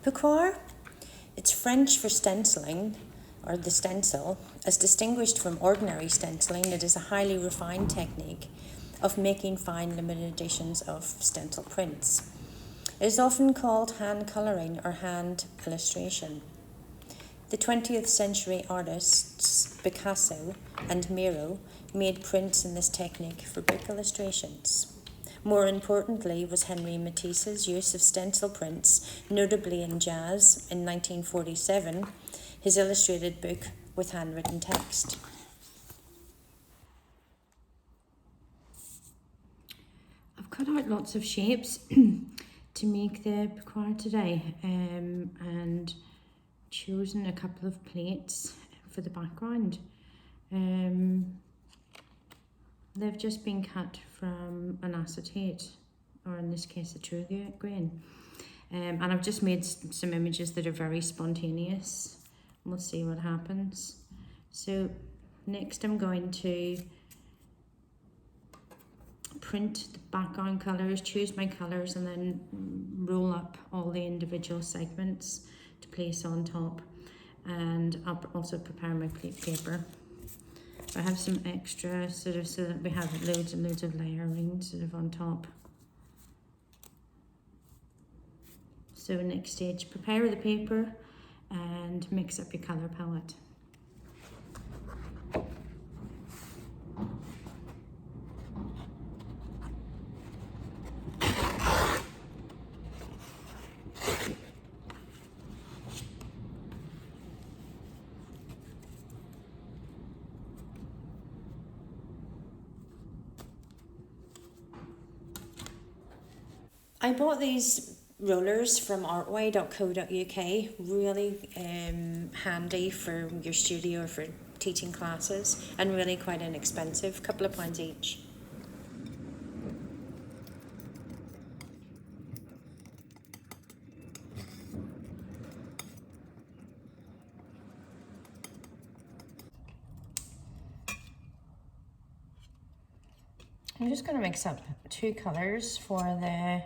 Pochoir, it's French for stenciling, or the stencil. As distinguished from ordinary stenciling, it is a highly refined technique of making fine limited editions of stencil prints. It is often called hand colouring or hand illustration. The 20th century artists Picasso and Miro made prints in this technique for book illustrations. More importantly was Henri Matisse's use of stencil prints, notably in jazz in 1947, his illustrated book with handwritten text. I've cut out lots of shapes to make the Pochoir today, and chosen a couple of plates for the background. They've just been cut from an acetate, or in this case a true grain. And I've just made some images that are very spontaneous. We'll see what happens. So next I'm going to print the background colours, choose my colours, and then roll up all the individual segments to place on top. And I'll also prepare my plate paper. I have some extra so that we have loads and loads of layering on top. So next stage, prepare the paper and mix up your colour palette. I bought these rollers from artway.co.uk, really handy for your studio or for teaching classes, and really quite inexpensive, a couple of pounds each. I'm just going to mix up two colours for the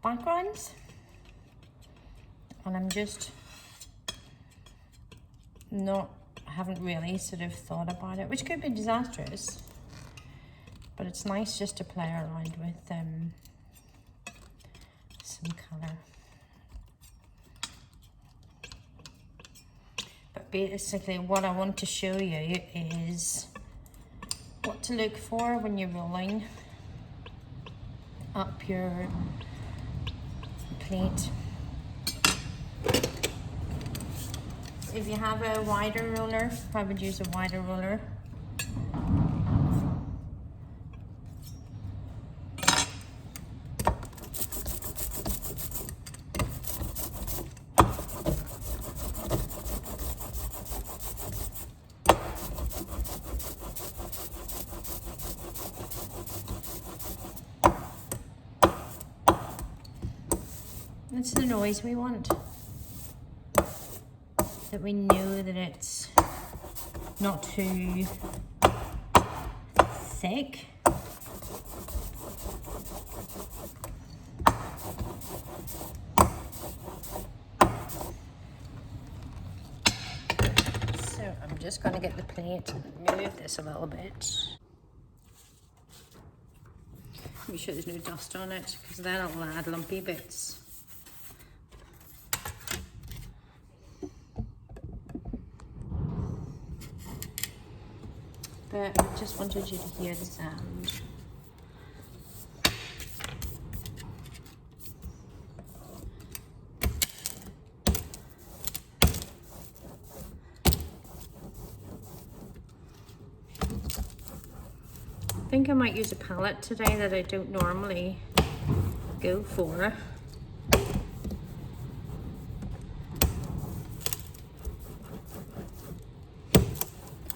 backgrounds, and I haven't really thought about it, which could be disastrous, but it's nice just to play around with some colour. But basically what I want to show you is what to look for when you're rolling up your plate. If you have a wider roller, I would use a wider roller. That's the noise we want. That we know that it's not too thick. So I'm just going to get the plate and move this a little bit. Make sure there's no dust on it, because then it'll add lumpy bits. But I just wanted you to hear the sound. I think I might use a palette today that I don't normally go for.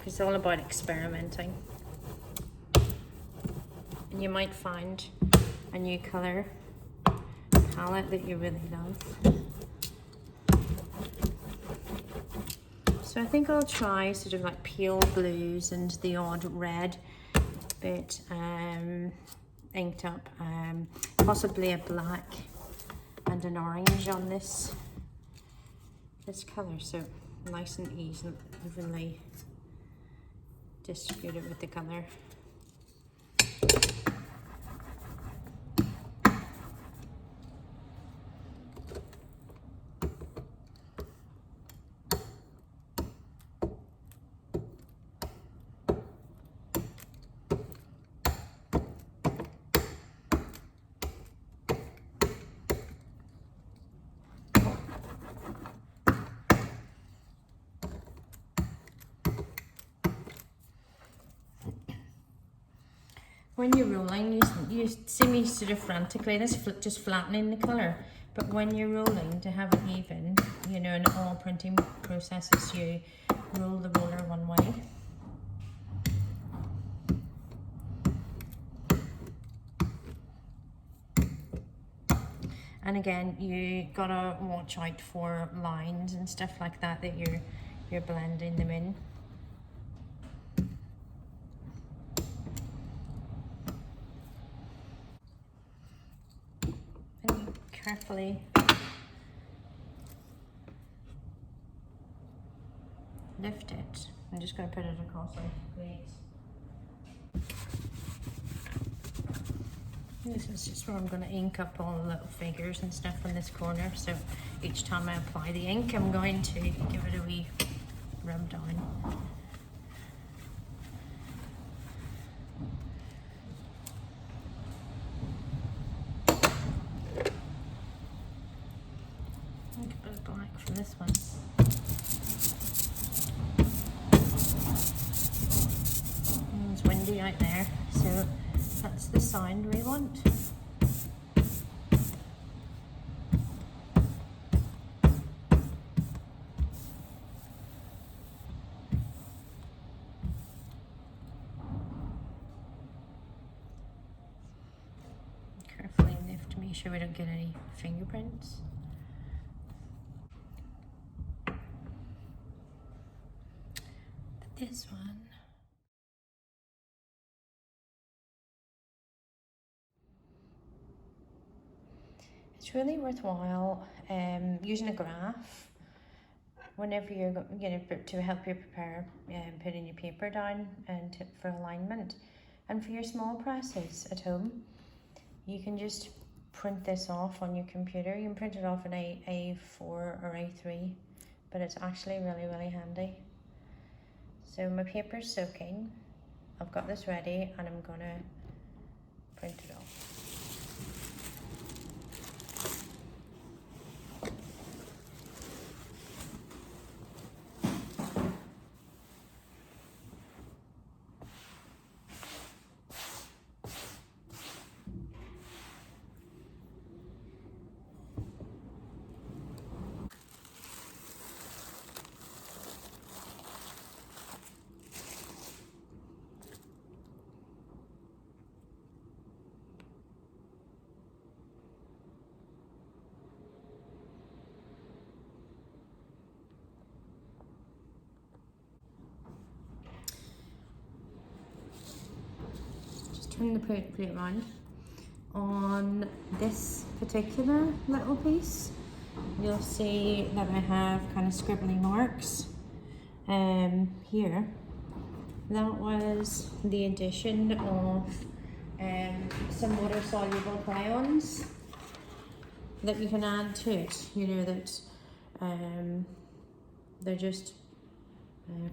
It's all about experimenting, and you might find a new colour palette that you really love. So I think I'll try like pale blues and the odd red bit inked up, possibly a black and an orange on this colour, so nice and evenly distributed with the colour. When you're rolling, you see me sort of frantically, this is just flattening the colour, but when you're rolling, to have it even, you know, in all printing processes, you roll the roller one way. And again, you gotta watch out for lines and stuff like that you're blending them in. And you carefully lift it. I'm just going to put it across like plate. This is just where I'm going to ink up all the little figures and stuff in this corner, so each time I apply the ink I'm going to give it a wee rub down. A bit of black for this one. It's windy out there, so that's the sound we want. Carefully lift to make sure we don't get any fingerprints. This one. It's really worthwhile using a graph whenever you're to help you prepare putting your paper down and for alignment. And for your small presses at home, you can just print this off on your computer. You can print it off in A4 or A3, but it's actually really handy. So my paper's soaking. I've got this ready and I'm gonna print it off. Turn the plate around. On this particular little piece, you'll see that I have kind of scribbly marks here. That was the addition of some water soluble crayons that you can add to it. You know that they're just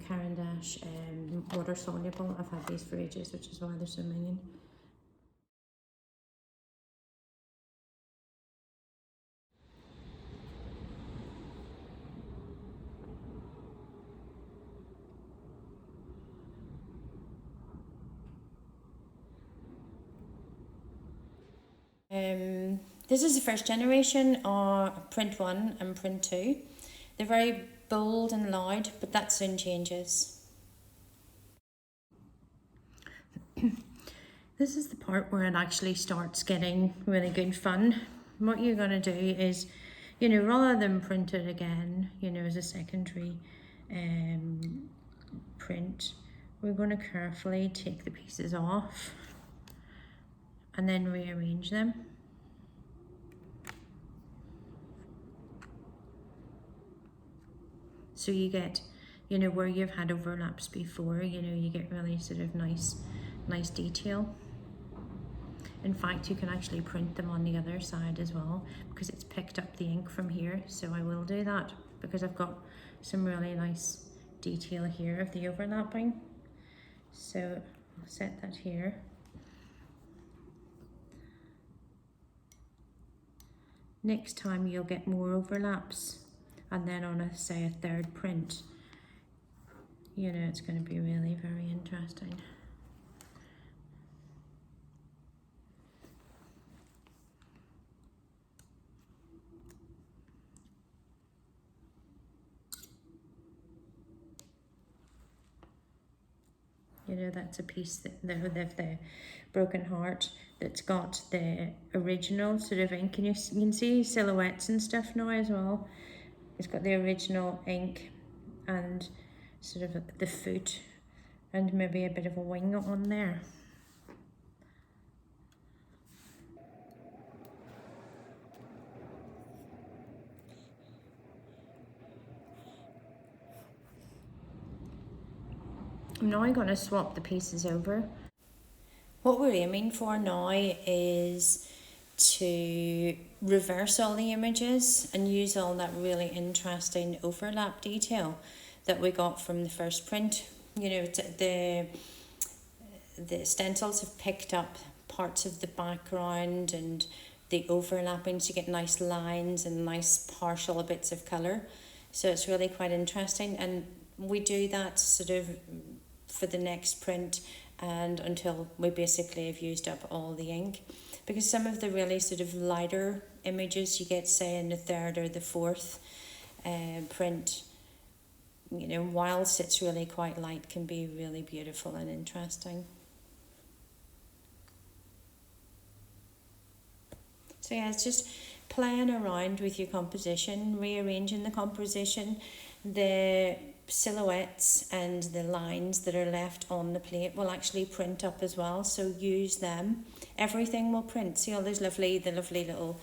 Karen Daye water soluble. I've had these for ages, which is why there's so many. This is the first generation of Print 1 and Print 2. They're very bold and loud, but that soon changes. This is the part where it actually starts getting really good fun. What you're going to do is, you know, rather than print it again, you know, as a secondary print, we're going to carefully take the pieces off and then rearrange them. So you get, you know, where you've had overlaps before, you know, you get really sort of nice detail. In fact, you can actually print them on the other side as well because it's picked up the ink from here. So I will do that because I've got some really nice detail here of the overlapping. So I'll set that here. Next time you'll get more overlaps, and then on a, say, a third print, you know, it's going to be really very interesting. You know, that's a piece that the Broken Heart that's got the original sort of ink, and you can see silhouettes and stuff now as well. It's got the original ink and sort of the foot and maybe a bit of a wing on there. I'm now going to swap the pieces over. What we're aiming for now is to reverse all the images and use all that really interesting overlap detail that we got from the first print. You know, the stencils have picked up parts of the background and the overlapping, so you get nice lines and nice partial bits of colour. So it's really quite interesting, and we do that sort of for the next print and until we basically have used up all the ink, because some of the really sort of lighter images you get, say, in the third or the fourth print, you know, whilst it's really quite light, can be really beautiful and interesting. So yeah, it's just playing around with your composition, rearranging the composition, the silhouettes and the lines that are left on the plate will actually print up as well, so use them. Everything will print. See all those the lovely little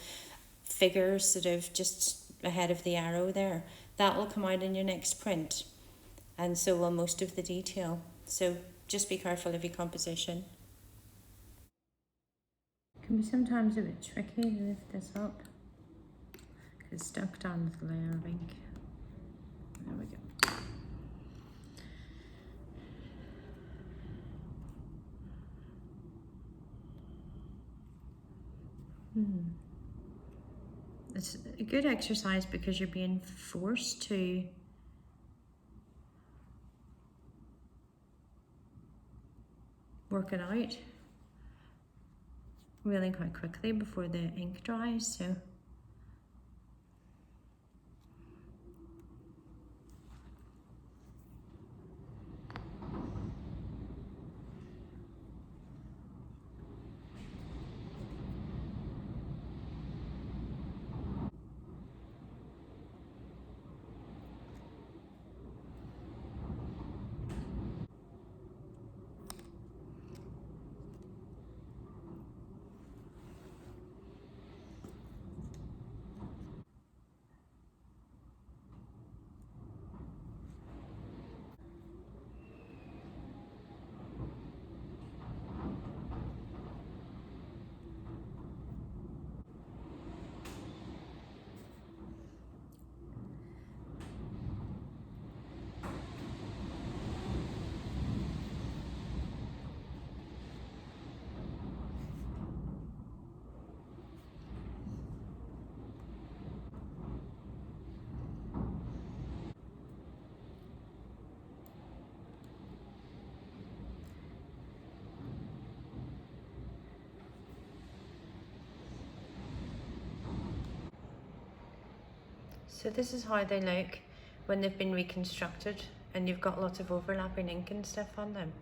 figures sort of just ahead of the arrow there? That will come out in your next print, and so will most of the detail. So just be careful of your composition. It can be sometimes a bit tricky to lift this up because it's stuck down with a layer of ink. There we go. It's a good exercise because you're being forced to work it out really quite quickly before the ink dries. So So this is how they look when they've been reconstructed and you've got lots of overlapping ink and stuff on them.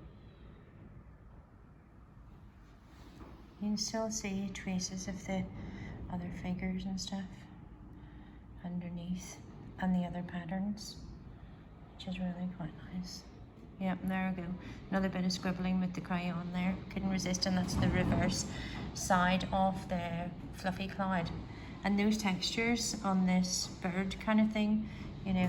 You can still see traces of the other figures and stuff underneath and the other patterns, which is really quite nice. Yep, there we go. Another bit of scribbling with the crayon there. Couldn't resist, and that's the reverse side of the fluffy cloud. And those textures on this bird kind of thing, you know,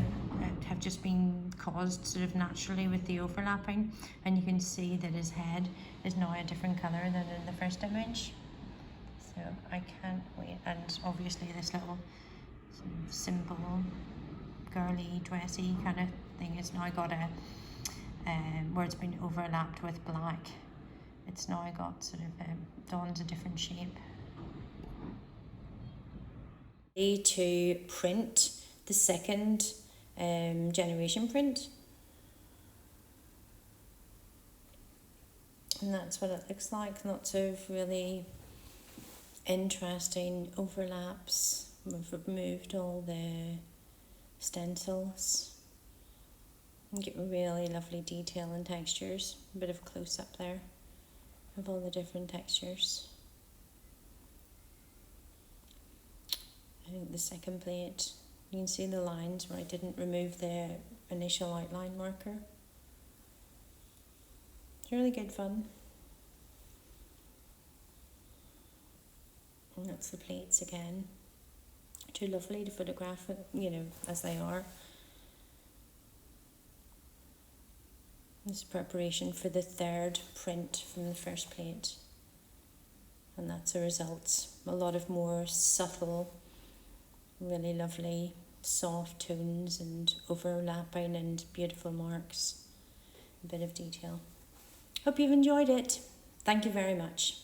have just been caused sort of naturally with the overlapping, and you can see that his head is now a different colour than in the first image. So I can't wait, and obviously this little sort of simple, girly, dressy kind of thing has now got a, where it's been overlapped with black, it's now got sort of, dawns a different shape. To print the second generation print, and that's what it looks like. Lots of really interesting overlaps. We've removed all the stencils and get really lovely detail and textures. A bit of close up there of all the different textures. I think the second plate, you can see the lines where I didn't remove the initial outline marker. It's really good fun. And that's the plates again. Too lovely to photograph, you know, as they are. This is preparation for the third print from the first plate. And that's the result. A lot of more subtle, really lovely soft tones and overlapping and beautiful marks. A bit of detail. Hope you've enjoyed it. Thank you very much.